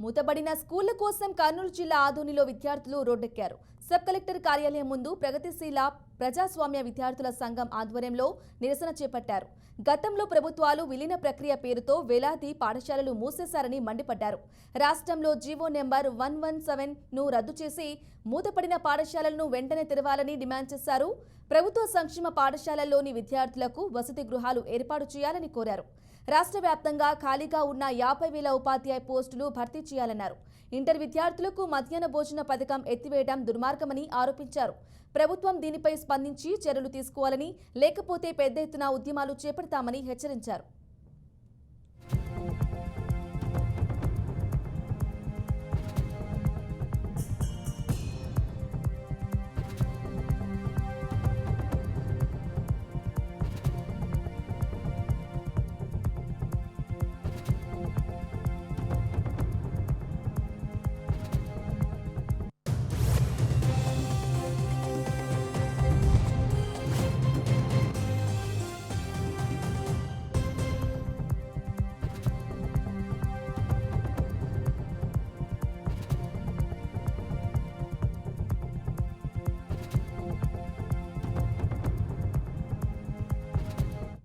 మూతబడిన స్కూళ్ల కోసం కర్నూలు జిల్లా ఆదోనిలో విద్యార్థులు రోడ్డెక్కారు. సబ్ కలెక్టర్ కార్యాలయం ముందు ప్రగతిశీల ప్రజాస్వామ్య విద్యార్థుల సంఘం ఆధ్వర్యంలో నిరసన చేపట్టారు. గతంలో ప్రభుత్వాలు విలీన ప్రక్రియ పేరుతో వేలాది పాఠశాలలు మూసేశారని మండిపడ్డారు. రాష్ట్రంలో జీవో నెంబర్ 117ను రద్దు చేసి మూతపడిన పాఠశాలలను వెంటనే తెరవాలని డిమాండ్ చేశారు. ప్రభుత్వ సంక్షేమ పాఠశాలల్లోని విద్యార్థులకు వసతి గృహాలు ఏర్పాటు చేయాలని కోరారు. రాష్ట్ర వ్యాప్తంగా ఖాళీగా ఉన్న 50,000 ఉపాధ్యాయ పోస్టులు భర్తీ చేయాలన్నారు. ఇంటర్ విద్యార్థులకు మధ్యాహ్న భోజన పథకం ఎత్తివేయడం దుర్మార్గమని ఆరోపించారు. ప్రభుత్వం దీనిపై స్పందించి చర్యలు తీసుకోవాలని, లేకపోతే పెద్ద ఎత్తున ఉద్యమాలు చేపడతామని హెచ్చరించారు.